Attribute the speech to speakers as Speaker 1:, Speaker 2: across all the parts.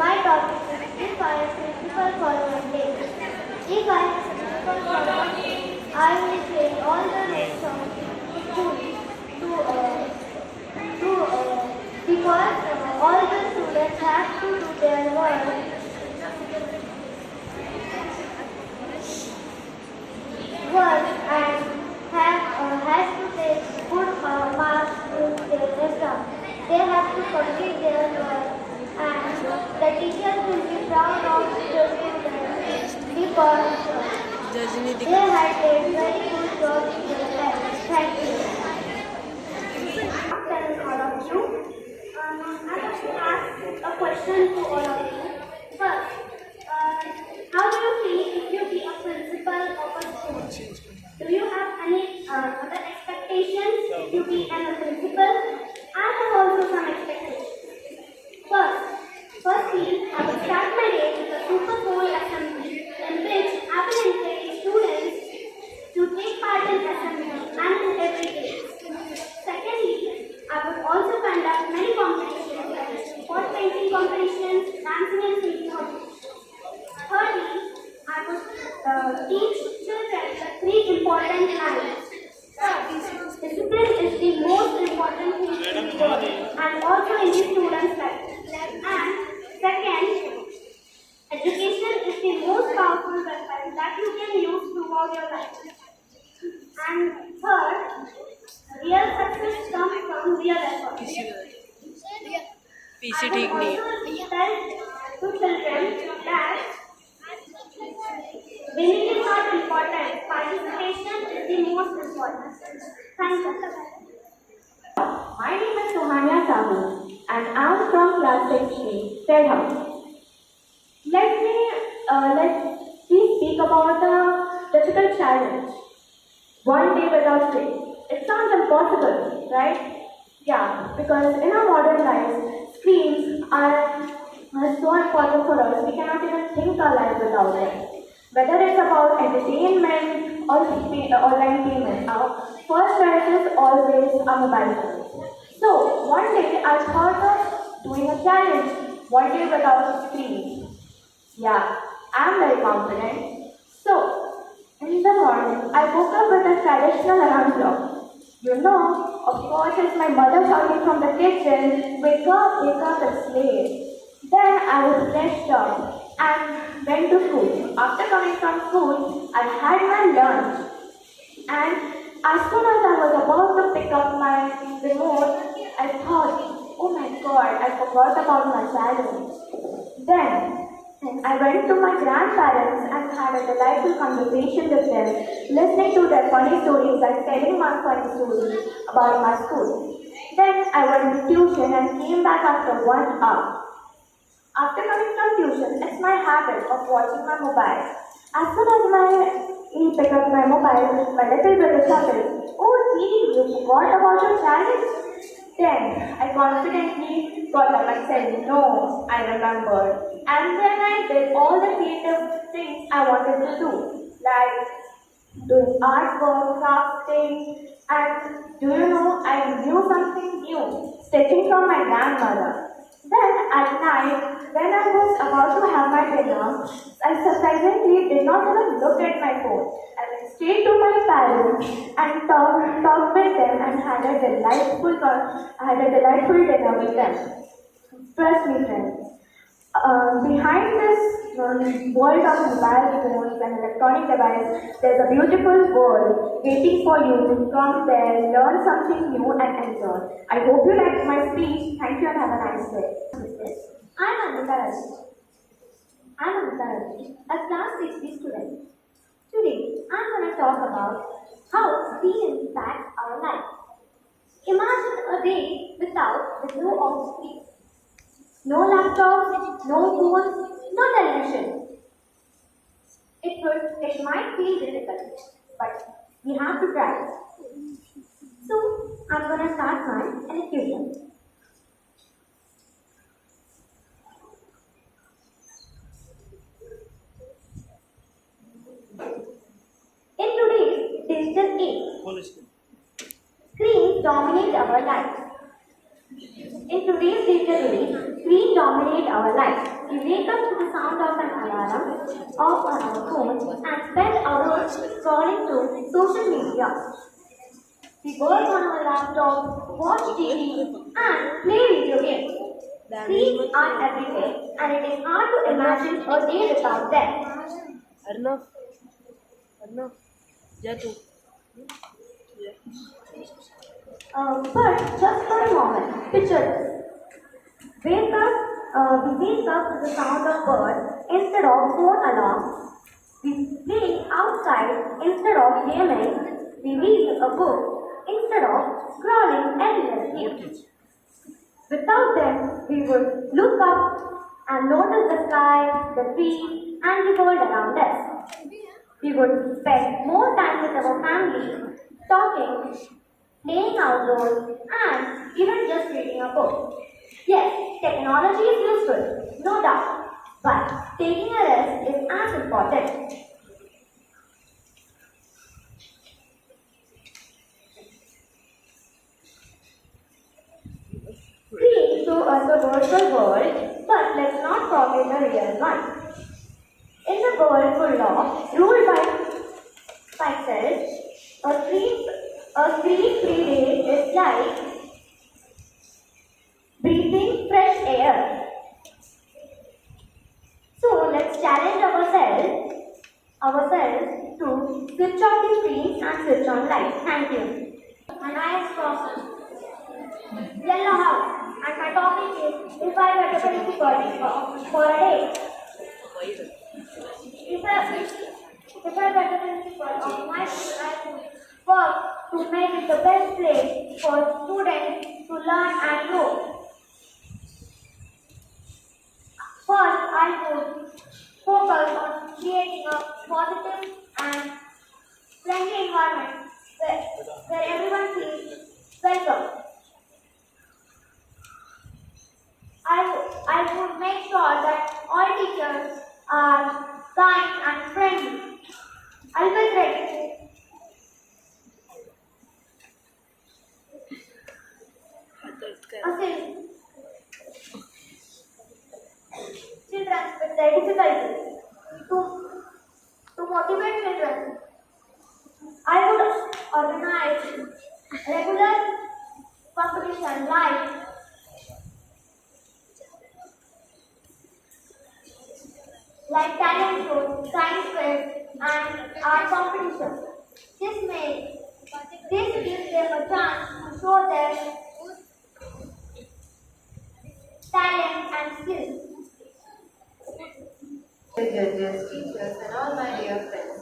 Speaker 1: My topic is if I am principal for one day. If I am principal for one day, I will change all the rules of school because all the students have to do their work and has to take good marks in their exam. They have to complete their work and the teachers will be proud of the students because they had a very good job in their life. Thank you. All of you. I want to ask a question to all of you. First, how do you feel if you be a principal of a school? Do you have any other expectations to be a principal? I have also some expectations. Firstly, I will start my day with a super bowl assembly in which I will encourage students to take part in assembly and in every day. Secondly, I would also conduct many competitions like sport painting competitions, dancing and singing competitions. Thirdly, I would teach children the three important lines. First, discipline is the most important thing in the world and also in the student's life. And second, education is the most powerful weapon that you can use throughout your life. And third, real success comes from real effort. I would also tell to children that winning is not important, participation is the most important. Thank you.
Speaker 2: My name is Sohania Sahu and I am from class 6A, Third House. Let's speak about the difficult challenge. One day without screen. It sounds impossible, right? Yeah, because in our modern lives, screens are so important for us, we cannot even think our life without them. Whether it's about entertainment or online payment, our first choice is always our mobile phones. So, one day I thought of doing a challenge, one day without screens. Yeah, I'm very confident. So, in the morning, I woke up with a traditional alarm clock. You know, of course, it's my mother shouting from the kitchen, wake up, it's late. Then I was dressed up and went to school. After coming from school, I had my lunch. And as soon as I was about to pick up my remote, I thought, oh my god, I forgot about my challenge. Then I went to my grandparents and had a delightful conversation with them, listening to their funny stories and telling my funny stories about my school. Then I went to tuition and came back after 1 hour. After coming from tuition, it's my habit of watching my mobile. As soon as I pick up my mobile, my little brother shouted, "Oh, Dee, you forgot about your challenge?" Then I confidently got up and said, "No, I remembered." And then I did all the creative things I wanted to do, like doing artwork, crafting, and do you know, I knew something new, stitching from my grandmother. Then at night, when I was about to have my dinner, I surprisingly did not even look at my phone. I went straight to my parents and talked with them and had a delightful dinner with them. Trust me, friends. Behind this world of mobile phones and electronic devices, there's a beautiful world waiting for you to come there, learn something new and enjoy. I hope you liked my speech. Thank you and have a nice day.
Speaker 1: I'm Amrita Rajesh, a class 6B student. Today, I'm going to talk about how screen impacts our life. Imagine a day without the no on screen. No laptop, no phone, no television. It might feel difficult, but we have to try. So, I'm going to start my elocution. In today's digital age, screens dominate our lives. In today's digital age, screens dominate
Speaker 2: our life. We wake up to the sound of an alarm, off on our phones, and spend hours scrolling through social media. We work on our laptop, watch TV, and play video games. Screens are everywhere, and it is hard to imagine a day without them.
Speaker 3: Arnav, Arnav, जा तू.
Speaker 2: But just for a moment, picture this. We wake up to the sound of birds instead of phone alarms. We play outside instead of gaming. We read a book instead of scrolling endlessly. Without them, we would look up and notice the sky, the trees, and the world around us. We would spend more time with our family, talking, playing outdoors, and even just reading a book. Yes, technology is useful, no doubt, but taking a rest is as important. Screens show us a virtual world, but let's not forget the real one. In the world full of ruled by pixels, a screen-free day is like breathing fresh air. So let's challenge ourselves to switch off the screens and switch on light. Thank you. And I am Crosser. Yellow House. And my topic is if I were to be for a day. If I were to be principal of my school, I would work to make it the best place for students to learn and grow. First, I would focus on creating a positive and friendly environment where everyone feels welcome. I would make sure that all teachers are kind and friendly. Always ready. Assist children with their difficulties. To motivate children, I would organize regular competition like talent shows, science fairs, and art competitions. This gives them a chance to show their talent and skills.
Speaker 4: Judges, teachers, and all my dear friends.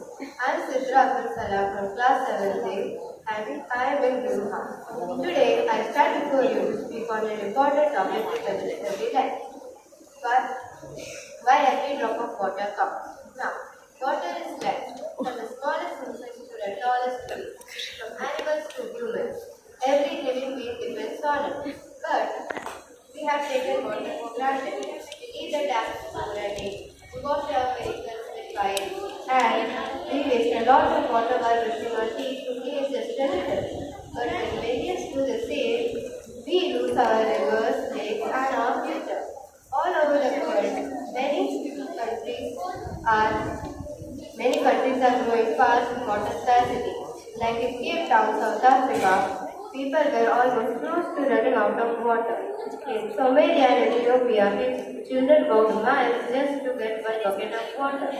Speaker 4: I am Sidra Abdul Salam from class 7th and I am in Blue House. Today, I stand before you to speak on an important topic that touches every life. But why every drop of water counts? Now, water is life, from the smallest insect to the tallest tree, from animals to humans. Every living being depends on it. But we have taken water for granted. We either tap already, we wash our vehicles with pipes, and we waste a lot of water while brushing our teeth to clean just a little. But when millions do the same, we lose our rivers, lakes, and our future. All over the world, many countries are growing fast with water scarcity. Like in Cape Town, South Africa, people were almost close to running out of water. In Somalia and Ethiopia, children walked miles just to get one bucket of water.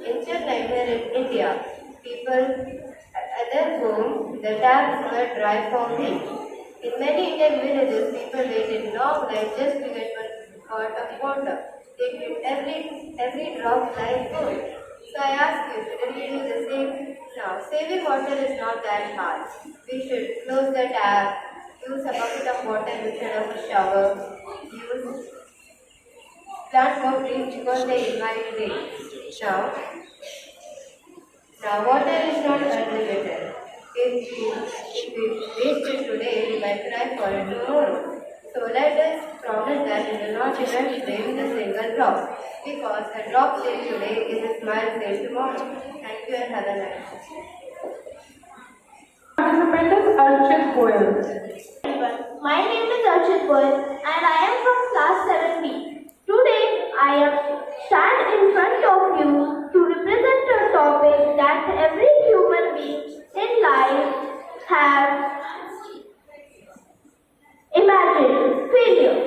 Speaker 4: In Chennai, here in India, people at their home, the taps were dry for weeks. In many Indian villages, people waited long lines just to get one pot of water. They treat every drop like gold. So I ask you, shouldn't we do the same? Now, saving water is not that hard. We should close the tap, use a bucket of water instead of a shower, plant more trees because they invite rain. Now water is not unlimited. If we waste it today, we might cry for it tomorrow. So let us promise that we will not even today with a single drop, because a drop saved today is a smile saved tomorrow. Thank you and have a nice day.
Speaker 3: Participant is Archit Goyal.
Speaker 1: My name is Archit Goyal and I am from class 7B. Today in front of you to represent a topic that every human being in life has imagined: failure.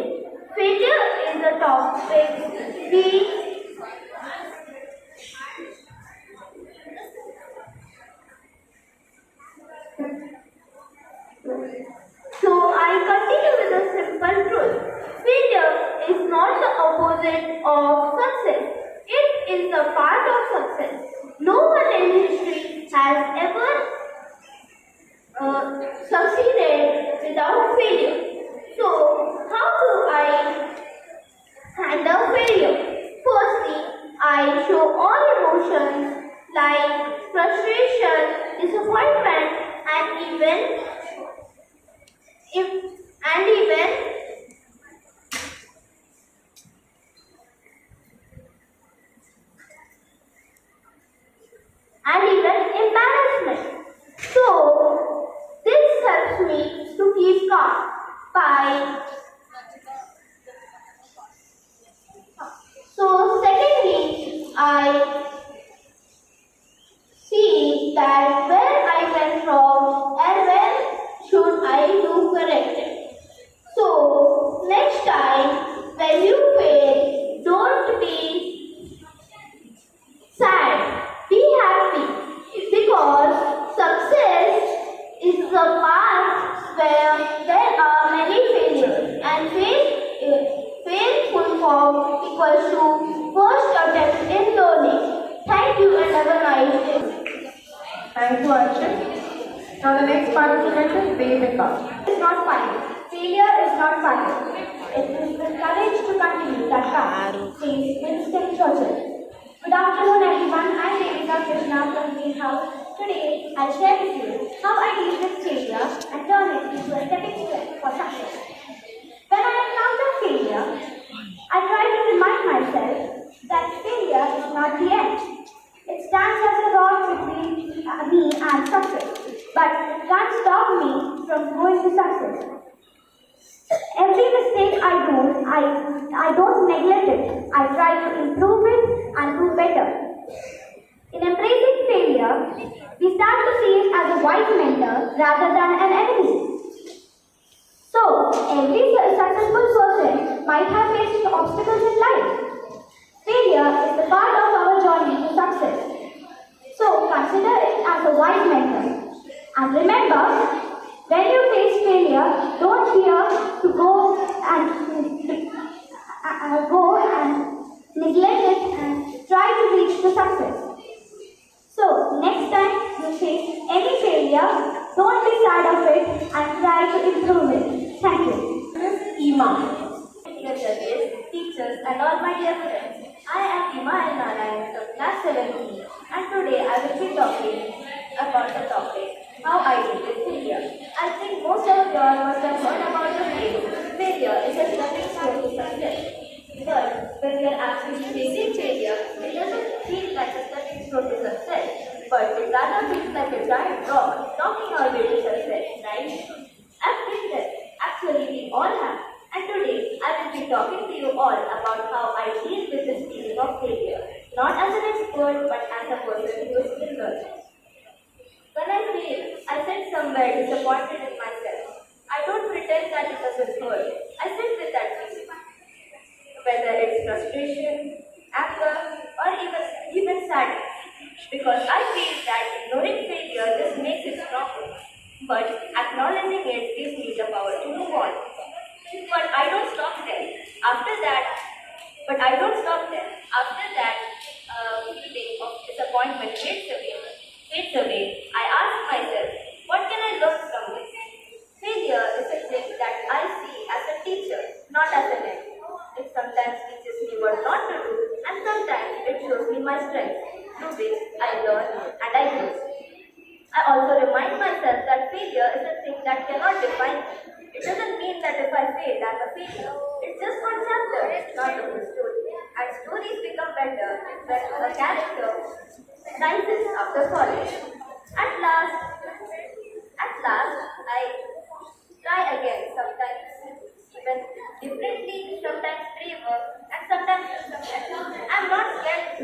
Speaker 1: Failure is a topic we So I continue with a simple truth. Failure is not the opposite of success. It is a part of success. No one in history has ever succeeded without failure. So how do I handle failure? Firstly, I show all emotions like frustration, disappointment, and even if and even embarrassment. So this helps me to keep calm by secondly, I see that where I went wrong and when should I do correct it. So next time when you fail, don't be sad, be happy, because success is the path where there are many failures, and fail full form equals to first attempt in learning. Thank you and have a nice day.
Speaker 3: Thank you, Archit. Now the next participant is Devika.
Speaker 2: It is not final. Failure is not final. It is the courage to continue that counts, says Winston Churchill. Good afternoon, everyone. I'm Devika Krishna from Greenhouse. Today, I'll share with you how I deal with failure and turn it into a stepping stone for success. When I encounter failure, I try to remind myself that failure is not the end. It stands as a rock between me and success, but it can't stop me from going to success. Every mistake I do, I don't neglect it. I try to improve it and do better. In embracing failure, we start to see it as a wise mentor rather than an enemy. So, every successful person might have faced obstacles in life. Failure is the part of our journey to success. So, consider it as a wise mentor. And remember, when you face failure, don't fear to go and neglect it and try to reach the success. So, next time you face any failure, don't be sad of it and try to improve it. Thank you.
Speaker 3: Ima.
Speaker 1: Dear judges, teachers, and all my dear friends, I am Ima and Narayan from class 7E, and today I will be talking about the topic, how I deal with failure. I think most of you all must have heard about the phrase, failure is a stepping stone to success. But when we are actually facing failure, it doesn't feel like a stepping stone to success, but it rather feels like a giant rock knocking our way to success, right? I've been there. Actually, we all have. And today, I will be talking to you all about how I deal with this feeling of failure, not as an expert, but as a person who is still learning. When I fail, I sit somewhere disappointed in myself. I don't pretend that it doesn't hurt. I sit with that feeling. Whether it's frustration, anger, or even sadness. Because I feel that ignoring failure just makes it stronger. But acknowledging it gives me the power to move on. But I don't stop there. After that, feeling of disappointment fades away. I ask myself, what can I learn from this? Failure is a thing that I see as a teacher, not as an end. It sometimes teaches me what not to do, and sometimes it shows me my strengths, through which I learn and I grow. I also remind myself that failure is a thing that cannot define me. It doesn't mean that if I fail, I'm a failure. It's just one chapter, not the whole story. And stories become better when a character rises after college. At last, I try again, sometimes even differently, sometimes braver, and sometimes I'm not scared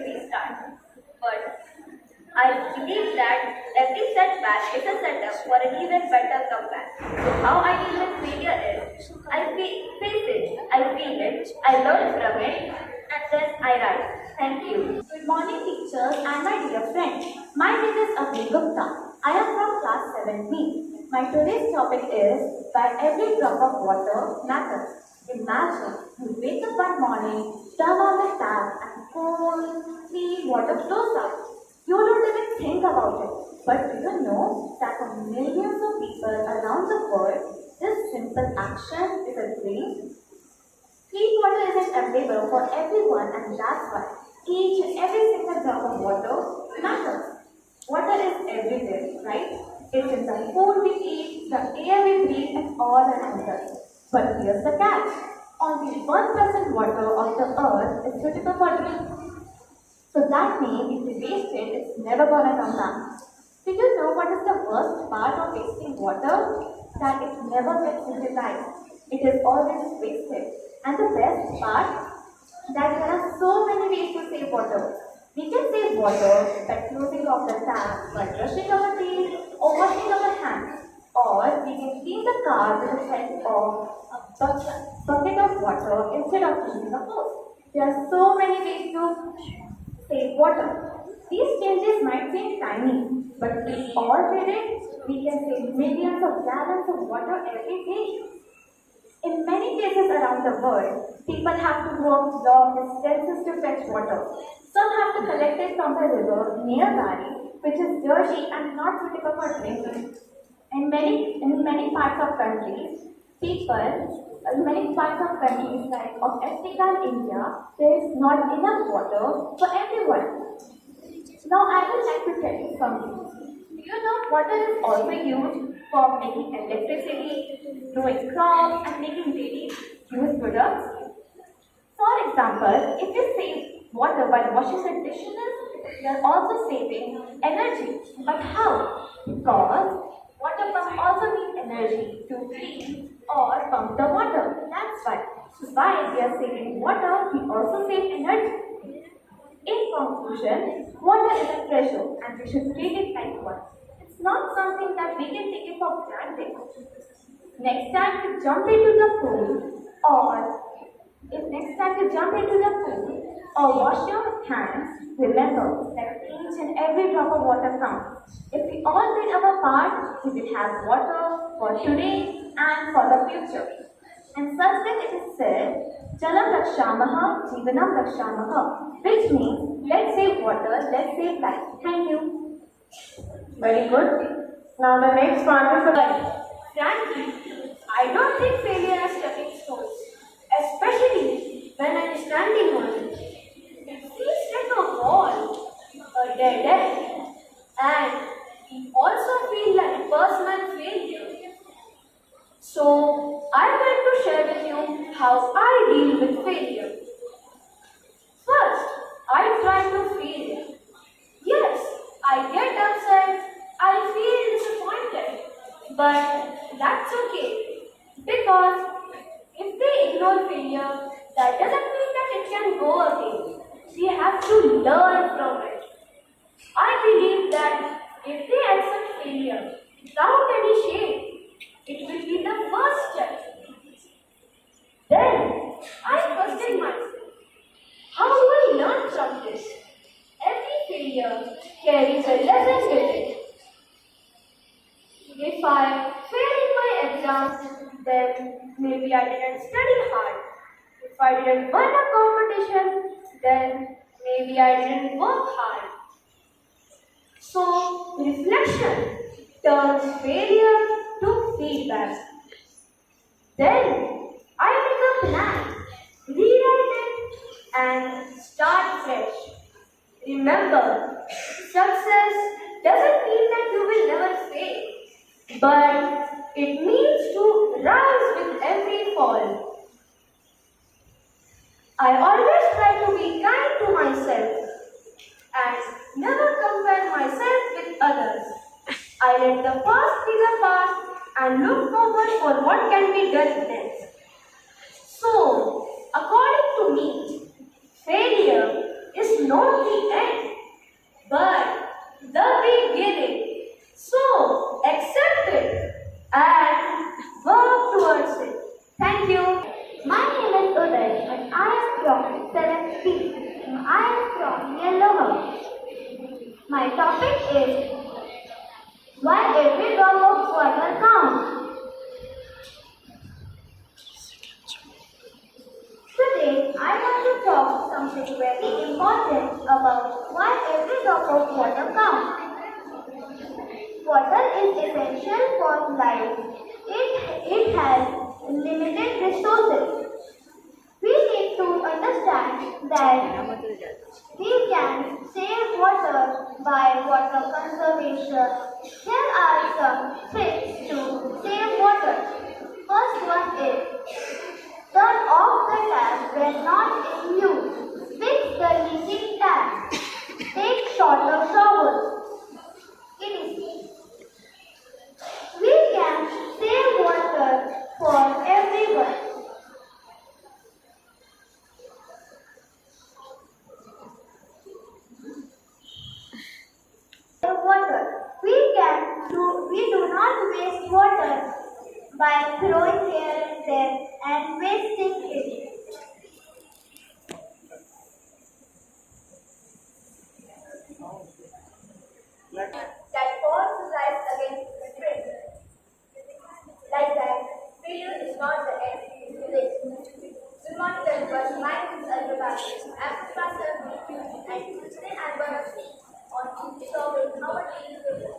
Speaker 2: I believe that every setback is a setup for an even better comeback. So how I deal with failure is, face it, I feel it, I learn from it, and then I rise. Thank you. Good morning, teachers and my dear friends. My name is Abhi Gupta. I am from class 7B. My today's topic is that every drop of water matters. Imagine you wake up one morning, turn on the tap, and cold, clean water flows out. You don't even think about it. But do you know that for millions of people around the world, this simple action is a dream? Clean water isn't available for everyone, and that's why each and every single drop of water matters. Water is everywhere, right? It's in the food we eat, the air we breathe, and all around us. But here's the catch. Only 1% water of the earth is suitable for drinking. So that means if we waste it, it's never gonna come back. Did you know what is the worst part of wasting water? That it never gets utilized. It is always wasted. And the best part, that there are so many ways to save water. We can save water by closing off the tap, by brushing our teeth, or washing our hands. Or we can clean the car with the help of a bucket of water instead of using a hose. There are so many ways to save water. These changes might seem tiny, but if all did it, we can save millions of gallons of water every day. In many places around the world, people have to walk long distances to fetch water. Some have to collect it from the river nearby, which is dirty and not suitable for drinking. In many parts of countries, like of Africa and India, there is not enough water for everyone. Now I would like to tell you something. Do you know water is also used for making electricity, growing crops, and making daily use products? For example, if you save water while washing the dishes, you are also saving energy. But how? Because water pumps also need energy to clean or pump the water. That's why. So while we are saving water, we also save energy. In conclusion, water is a treasure and we should treat it like one. It's not something that we can take it for granted. Next time you jump into the pool or wash your hands, remember that each and every drop of water counts. If we all did our part, we will have water for today and for the future. In Sanskrit it is said, Jalam Rakshamaha, Jivanam Rakshamaha, which means let's save water, let's save life. Thank you.
Speaker 3: Very good. Now the next participant.
Speaker 1: Frankly, I don't think failure has stepping stones, especially when I'm standing on it. It feels like a wall, a dead end, and we also feel like personal failure. So, I'm going to share with you how I deal with failure. First, I try to feel it. Yes, I get upset, I feel disappointed, but that's okay. Because if we ignore failure, that doesn't mean that it can go away. We have to learn from it. I believe that if we accept failure without any shame, it will be the first step. Then I question myself, how do I learn from this? Every failure carries a lesson with it. If I fail in my exams, then maybe I didn't study hard. If I didn't win a competition, then maybe I didn't work hard. So, reflection turns failure to feedback. Then, I make a plan, rewrite it, and start fresh. Remember, success doesn't mean that you will never fail, but it means to rise with every fall. I always try to be kind to myself and never compare myself with others. I let the past be the past and look forward for what can be done next. So, according to me, failure is not the end, but the from 7th B. I am from Yellow House. My topic is why every drop of water counts. Today, I want to talk something very important about why every drop of water counts. Water is essential for life. It has limited resources. We need to understand that we can save water by water conservation. There are some tricks to save water. First one is turn off the tap when not in use. Fix the leaking tap. Take shorter showers. We can save water for everyone. Water. We do not waste water by throwing here and there and wasting it. That falls rise against the spring. Like that, failure is not the end, it is. Good morning everyone, my name is Alba. I'm a class 7 and today I'm going to speak on solving how much is failure.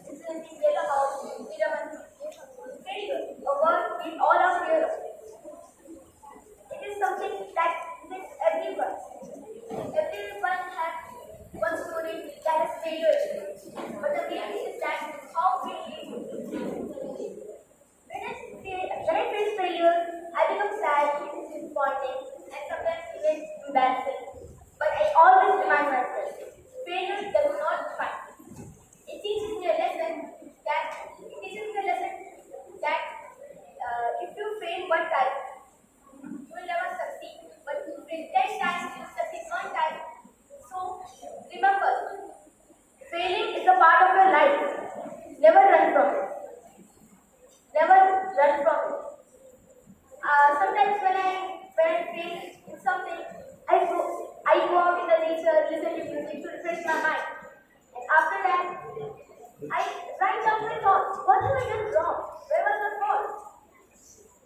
Speaker 1: It's in the Yellow House, failure, a word we all are aware of. It is something that affects everyone. Everyone has one story that is failure. But the reality is that how we live. When I face failure, I become sad, disappointing, and sometimes even embarrassing. But I always remind myself, failure does not define me. It teaches me a lesson that if you fail one time, you will never succeed. But if you fail 10 times, you will succeed one time. So remember, failing is a part of your life. Never run from it. Never run from it. Sometimes when I fail in something, I go out in the nature, listen to music to refresh my mind. And after that, I write down my thoughts. What have I done wrong? Where was the fault?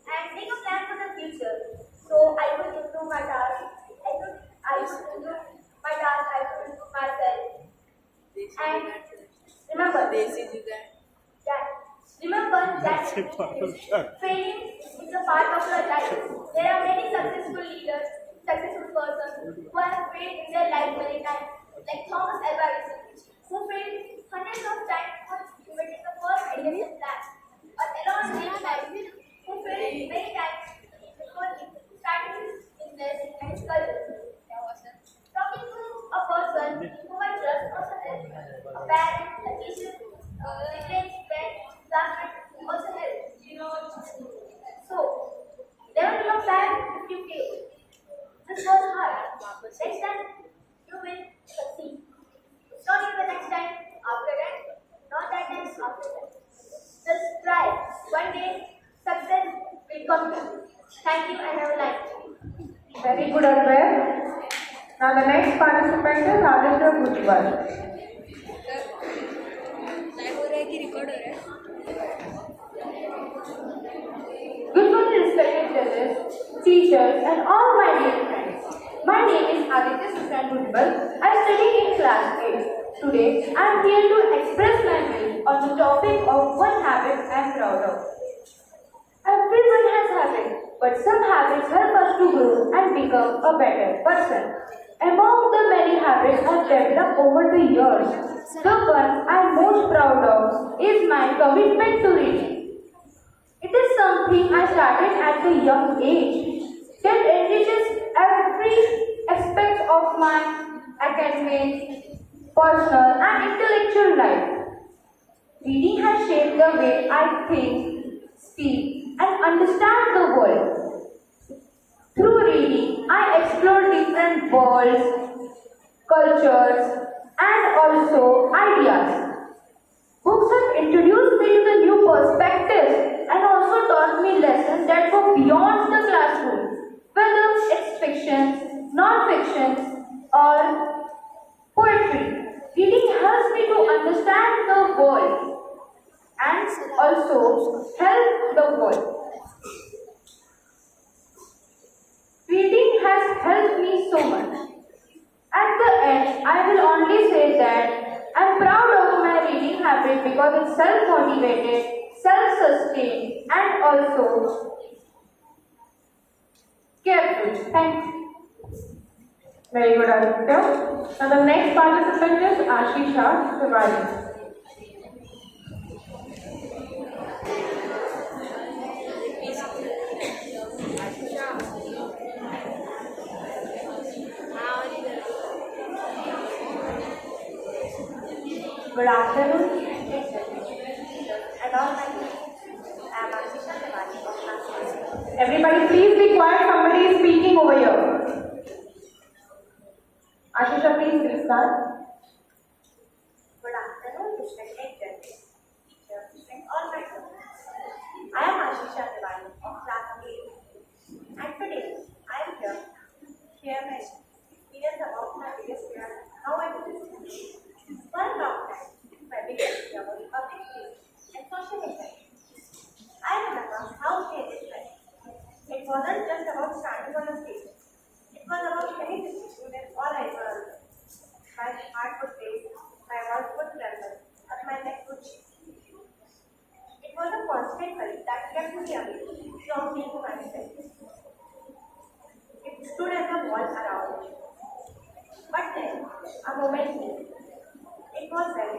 Speaker 1: And make a plan for the future. So I could improve my task. I could improve my task. I could improve myself. And remember that failing is a part of your life. There are many successful leaders, successful persons who have failed in their life many times, like Thomas Alva Edison, who failed hundreds of times for inventing the first Edison lamp, or Elon Musk, who failed many times before starting his business and his career. Talking to a person who I trust also helps. A parent, a teacher, siblings, friend, classmate also helps. So, never become sad if you fail. This was hard. Next time, you will succeed. It's not even the next time, after that, not that time, after that. Just try. One day, success will come to you. Thank you and have a nice day.
Speaker 3: Very good, Alba. Now the next participant is Aditya Bhujbal.
Speaker 2: Good morning, respected judges, teachers, and all my dear friends. My name is Aditya Sushan Bhujbal. I study in class 8. Today, I am here to express my views on the topic of one habit I am proud of. Everyone has habits, but some habits help us to grow and become a better person. Among the many habits I have developed over the years, the one I am most proud of is my commitment to reading. It is something I started at a young age that enriches every aspect of my academic, personal, and intellectual life. Reading has shaped the way I think, speak, and understand the world. Through reading, I explore different worlds, cultures, and also ideas. Books have introduced me to the new perspectives and also taught me lessons that go beyond the classroom, whether it's fiction, non-fiction or poetry. Reading helps me to understand the world and also help the world. Reading has helped me so much. At the end, I will only say that I am proud of my reading habit because it's self-motivated, self-sustained, and also careful. Thank you.
Speaker 3: Very good, Aditya. Now the next participant is Ashisha Tiwari.
Speaker 2: Good afternoon, and all my I am Ashisha Tiwari of class.
Speaker 3: Everybody please be quiet, somebody is speaking over here. Ashisha, please restart.
Speaker 2: Good afternoon, respected judges, teachers, and all my students. I am Ashisha Tiwari of class 8, and today I am here to share my experience about my biggest fear and how I overcame it. One long time, my biggest fear was public speaking and social interaction. I remember how scary it felt. It wasn't just about standing on a stage. It was about many students all I was. My heart would race, my voice would tremble, and my neck would shake. It was a constant worry that kept me away from being myself. It stood as a wall around me. But then, a moment came. It was when